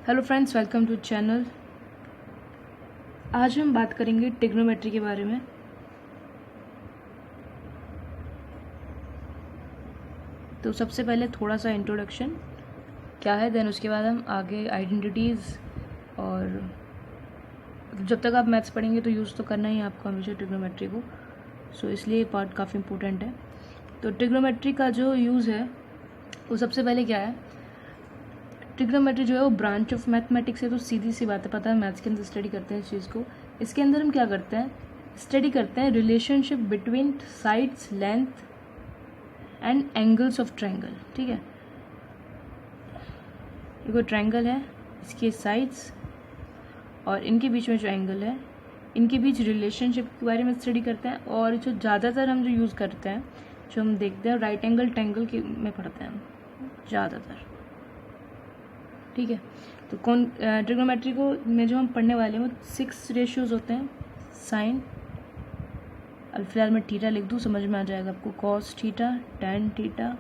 Hello friends, welcome to channel. आज हम बात करेंगे ट्रिग्नोमेट्री के बारे में। तो सबसे पहले थोड़ा सा इंट्रोडक्शन क्या है, देन उसके बाद हम आगे आइडेंटिटीज़, और जब तक आप मैथ्स पढ़ेंगे तो यूज़ तो करना ही आपको हमेशा ट्रिग्नोमेट्री को, सो इसलिए पार्ट काफ़ी इंपॉर्टेंट है। तो ट्रिग्नोमेट्री का जो यूज़ है वो सबसे पहले क्या है, ट्रिग्नोमेट्री जो है वो ब्रांच ऑफ मैथमेटिक्स है। तो सीधी सी बात है, पता है मैथ्स के अंदर स्टडी करते हैं इस चीज़ को। इसके अंदर हम क्या करते हैं, स्टडी करते हैं relationship between sides, length and angles of triangle. ठीक है, ये कोई ट्रायंगल है, इसके साइड्स और इनके बीच में जो एंगल है, इनके बीच रिलेशनशिप के बारे में स्टडी करते हैं। और जो ज़्यादातर हम जो यूज़ करते हैं, जो हम देखते हैं, राइट एंगल ट्रायंगल के में पढ़ते हैं हम ज़्यादातर। ठीक है, तो कौन ट्रिग्नोमेट्री को में जो हम पढ़ने वाले हैं वो 6 रेशियोज़ होते हैं। साइन, फिलहाल मैं थीटा लिख दूँ, समझ में आ जाएगा आपको। Cos theta, tan theta,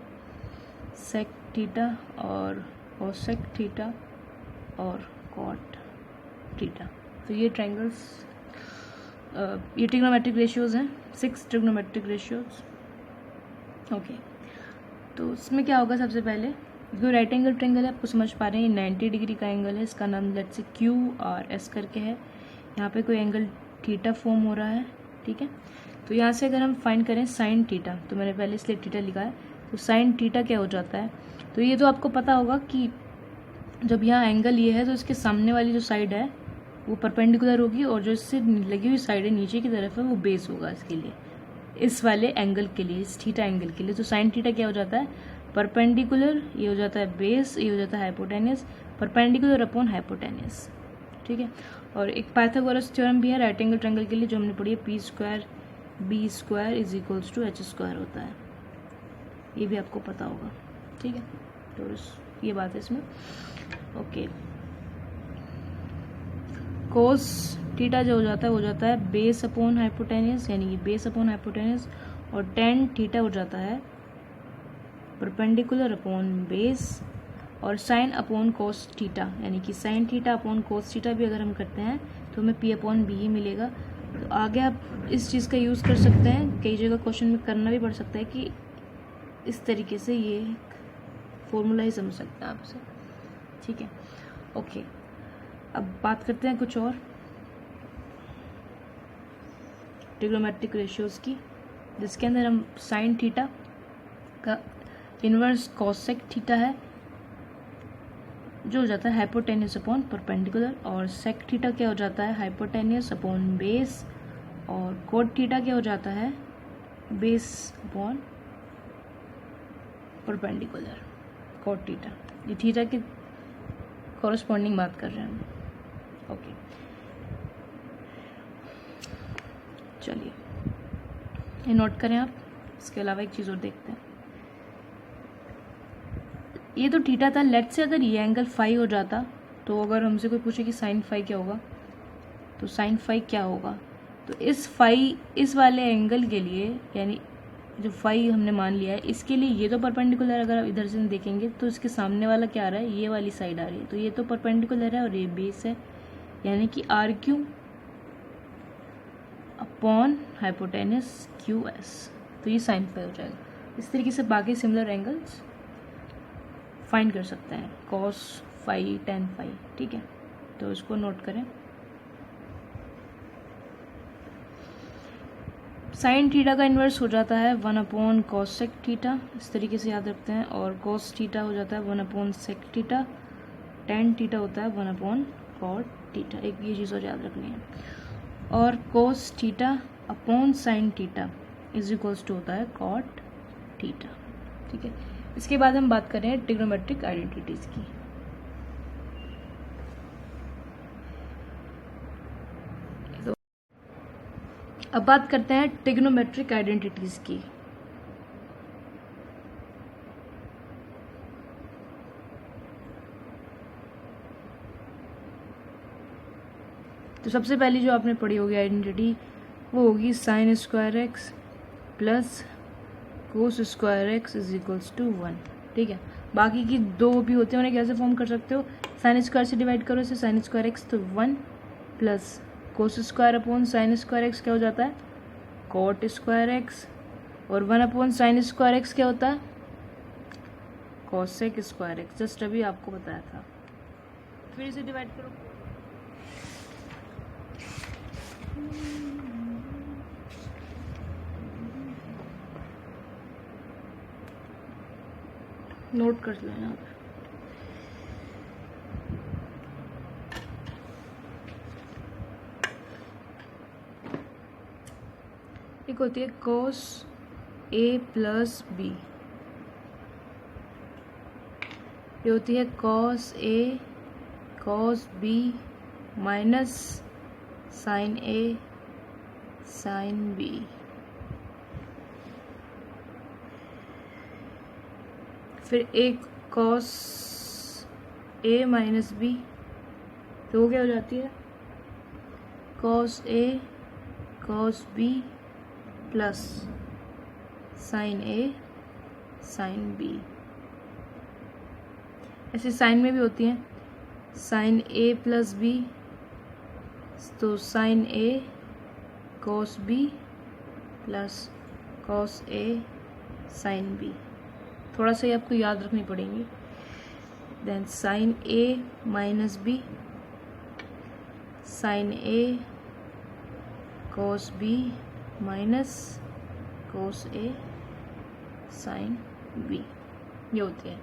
sec theta और कोसेक थीटा और कॉट थीटा। तो ये ट्रायंगल्स, ये ट्रिग्नोमेट्रिक रेशियोज़ हैं, 6 ट्रिग्नोमेट्रिक रेशियोज़। ओके, तो इसमें क्या होगा, सबसे पहले जो राइट एंगल ट्रायंगल है, आपको समझ पा रहे हैं, 90 डिग्री का एंगल है। इसका नाम लेट्स से क्यू और एस करके है। यहाँ पे कोई एंगल थीटा फॉर्म हो रहा है। ठीक है, तो यहाँ से अगर हम फाइंड करें साइन थीटा, तो मैंने पहले इसलिए थीटा लिखा है, तो साइन थीटा क्या हो जाता है, तो ये तो आपको पता होगा कि जब यहाँ एंगल ये है तो इसके सामने वाली जो साइड है वो परपेंडिकुलर होगी, और जो इससे लगी हुई साइड है नीचे की तरफ है वो बेस होगा इसके लिए, इस वाले एंगल के लिए, इस थीटा एंगल के लिए। तो साइन थीटा क्या हो जाता है, परपेंडिकुलर, ये हो जाता है बेस, ये हो जाता है हाइपोटेनियस, परपेंडिकुलर अपॉन हाइपोटेनियस। ठीक है, और एक पाइथागोरस थ्योरम भी है राइट एंगल ट्रायंगल के लिए, जो हमने पढ़ी है, P square B square is equals to H square होता है, ये भी आपको पता होगा। ठीक है, तो ये बात है इसमें। ओके, कोस थीटा जो हो जाता है वो जाता है बेस अपॉन हाइपोटेनियस, यानी कि बेस अपॉन हाइपोटेनियस, और टेन थीटा हो जाता है परपेंडिकुलर अपॉन बेस, और साइन अपॉन कोस थीटा, यानी कि sine theta upon cos theta भी अगर हम करते हैं तो हमें पी अपॉन बी ही मिलेगा। तो आगे आप इस चीज़ का यूज़ कर सकते हैं, कई जगह क्वेश्चन में करना भी पड़ सकता है कि इस तरीके से ये फॉर्मूला ही समझ सकते हैं आपसे। ठीक है, ओके, अब बात करते हैं कुछ और ट्रिग्नोमेट्रिक रेशियोज़ की, जिसके अंदर हम साइन थीटा का इनवर्स कोसेक थीटा है, जो हो जाता है हाइपोटेनियस अपॉन परपेंडिकुलर, और सेक थीटा क्या हो जाता है, हाइपोटेनियस अपॉन बेस, और कोट थीटा क्या हो जाता है, base upon perpendicular, cot theta. ये थीटा के कॉरस्पॉन्डिंग बात कर रहे हैं हम। ओके, चलिए ये नोट करें आप। इसके अलावा एक चीज़ और देखते हैं, ये तो थीटा था, लेट से अगर ये एंगल फाई हो जाता, तो अगर हमसे कोई पूछे कि साइन फाई क्या होगा, तो साइन फाई क्या होगा, तो इस फाई, इस वाले एंगल के लिए, यानी जो फाई हमने मान लिया है, इसके लिए ये तो परपेंडिकुलर, अगर आप इधर से देखेंगे तो इसके सामने वाला क्या आ रहा है, ये वाली साइड आ रही है, तो ये तो परपेंडिकुलर है और ये बेस है, यानी कि R Q upon hypotenuse Q S, तो ये साइन फाई हो जाएगा। इस तरीके से बाकी सिमिलर एंगल्स फाइंड कर सकते हैं, कॉस फाई, टेन फाई। ठीक है, तो इसको नोट करें। साइन थीटा का इन्वर्स हो जाता है 1 अपॉन कॉसेक थीटा, इस तरीके से याद रखते हैं, और कॉस थीटा हो जाता है 1 upon sec theta, tan theta होता है 1 अपॉन कॉट थीटा, एक ये चीज़ और याद रखनी है, और cos theta upon sine theta is equals to होता है कॉट थीटा। ठीक है, इसके बाद हम बात करें ट्रिग्नोमेट्रिक आइडेंटिटीज की। तो अब बात करते हैं ट्रिग्नोमेट्रिक आइडेंटिटीज की। तो सबसे पहली जो आपने पढ़ी होगी आइडेंटिटी, वो होगी sine square X plus cos square X is equals to 1। ठीक है, बाकी की दो भी होते हैं, उन्हें कैसे फॉर्म कर सकते हो, साइन स्क्वायर से डिवाइड करो इसे, साइन स्क्वायर एक्स तो 1 plus cos square upon sine square x क्या हो जाता है, कॉट स्क्वायर एक्स, और 1 अपॉन साइन स्क्वायर एक्स क्या होता है, कॉसेक स्क्वायर एक्स। जस्ट अभी आपको बताया था। फिर इसे डिवाइड करो, नोट कर लेना। एक होती है cos a प्लस बी, ये होती है cos a cos b minus sine a sine b। फिर एक cos a माइनस b, तो वो क्या हो जाती है cos a cos b plus sine a sine b। ऐसे साइन में भी होती हैं, साइन a प्लस b, तो sine a cos b plus cos a sine b। थोड़ा सा ही आपको याद रखनी पड़ेंगी। Then sine a minus b, sine a cos b minus cos a sine b, ये होती है।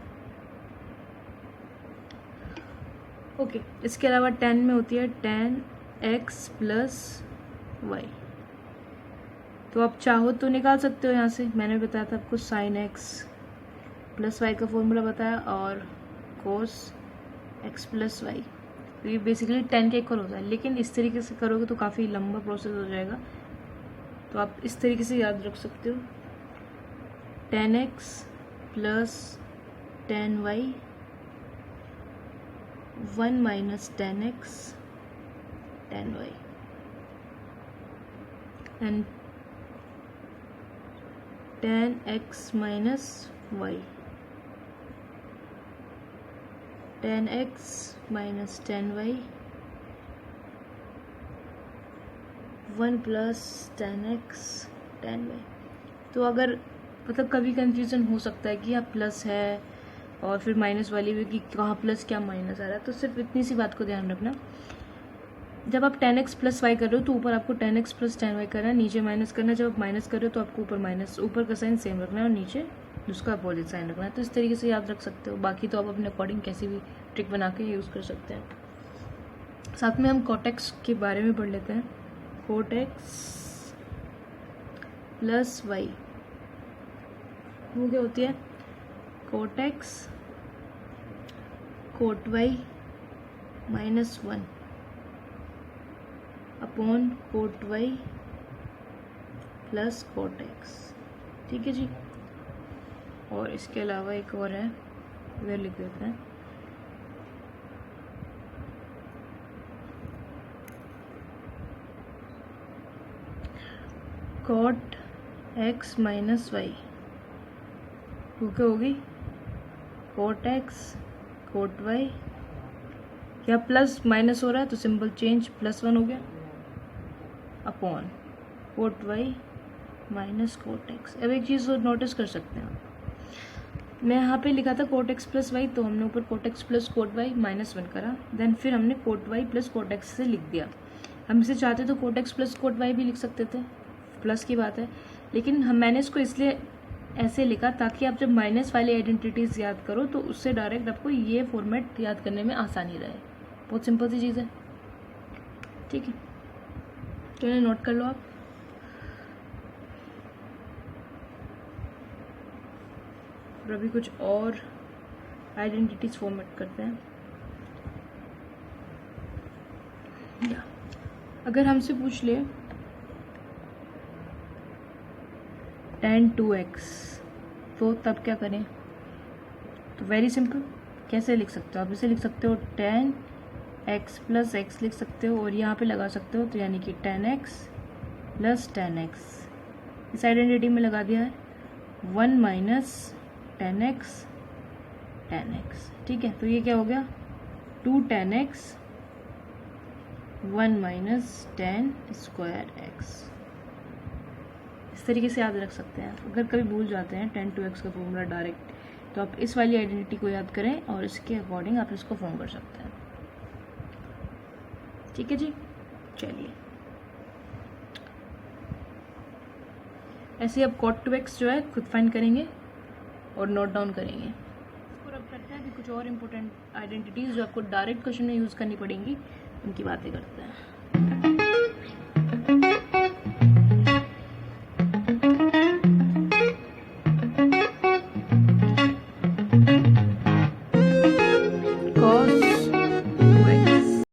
ओके, इसके अलावा tan में होती है tan x प्लस वाई। तो आप चाहो तो निकाल सकते हो यहाँ से, मैंने बताया था आपको साइन x प्लस वाई का फॉर्मूला बताया, और कोस x प्लस वाई। तो ये बेसिकली tan के इक्वल होता है, लेकिन इस तरीके से करोगे तो काफ़ी लंबा प्रोसेस हो जाएगा, तो आप इस तरीके से याद रख सकते हो, tan x plus tan y 1 minus tan x tan y, and tan x minus y, tan x minus tan y 1 plus tan x tan y। तो अगर मतलब कभी कंफ्यूजन हो सकता है कि यहाँ प्लस है और फिर माइनस वाली भी कि कहाँ प्लस क्या माइनस आ रहा है, तो सिर्फ इतनी सी बात को ध्यान रखना, जब आप tan x प्लस वाई कर रहे हो तो ऊपर आपको tan x plus tan y करना है, नीचे माइनस करना है। जब आप माइनस कर रहे हो तो आपको ऊपर माइनस, ऊपर का साइन सेम रखना है और नीचे उसका अपोजिट साइन रखना है। तो इस तरीके से याद रख सकते हो, बाकी तो आप अपने अकॉर्डिंग कैसी भी ट्रिक बना के यूज़ कर सकते हैं। साथ में हम कोटेक्स के बारे में पढ़ लेते हैं। कोटेक्स प्लस वाई वो क्या होती है, cot x cot y minus 1 upon cot y plus cot x. ठीक है जी। और इसके अलावा एक और है, इधर लिख देते हैं, कोट एक्स माइनस वाई, वो क्या होगी, कोट एक्स कोट वाई, या प्लस माइनस हो रहा है तो सिंपल चेंज +1 हो गया, upon cot y minus cot x. अब एक चीज़ नोटिस कर सकते हैं, मैं यहाँ पे लिखा था कोट एक्स प्लस वाई, तो हमने ऊपर cot x plus cot y -1 करा, देन फिर हमने cot y plus cot x से लिख दिया। हम इसे चाहते तो cot x plus cot y भी लिख सकते थे, प्लस की बात है, लेकिन मैंने इसको इसलिए ऐसे लिखा ताकि आप जब माइनस वाली आइडेंटिटीज़ याद करो तो उससे डायरेक्ट आपको ये फॉर्मेट याद करने में आसानी रहे। बहुत सिंपल सी चीज़ है, ठीक है, तो इन्हें नोट कर लो आप। और अभी कुछ और आइडेंटिटीज फॉर्मेट करते हैं। या अगर हमसे पूछ ले tan 2x, तो तब क्या करें, तो वेरी सिंपल, कैसे लिख सकते हो आप, इसे लिख सकते हो tan x प्लस एक्स लिख सकते हो और यहाँ पे लगा सकते हो, तो यानी कि tan x plus tan x, इस आइडेंटिटी में लगा दिया है 1 माइनस tan x 10x। ठीक है, तो ये क्या हो गया 2 10x 1 माइनस 10 स्क्वायर x। इस तरीके से याद रख सकते हैं। अगर कभी भूल जाते हैं 10 to x का फॉर्मूला डायरेक्ट, तो आप इस वाली आइडेंटिटी को याद करें और इसके अकॉर्डिंग आप इसको फॉर्म कर सकते हैं। ठीक है जी, चलिए ऐसे अब cot 2x जो है खुद फाइंड करेंगे और नोट डाउन करेंगे। और अब करते हैं अभी कुछ और इम्पोर्टेंट आइडेंटिटीज़ जो आपको डायरेक्ट क्वेश्चन में यूज़ करनी पड़ेंगी, उनकी बातें करते हैं।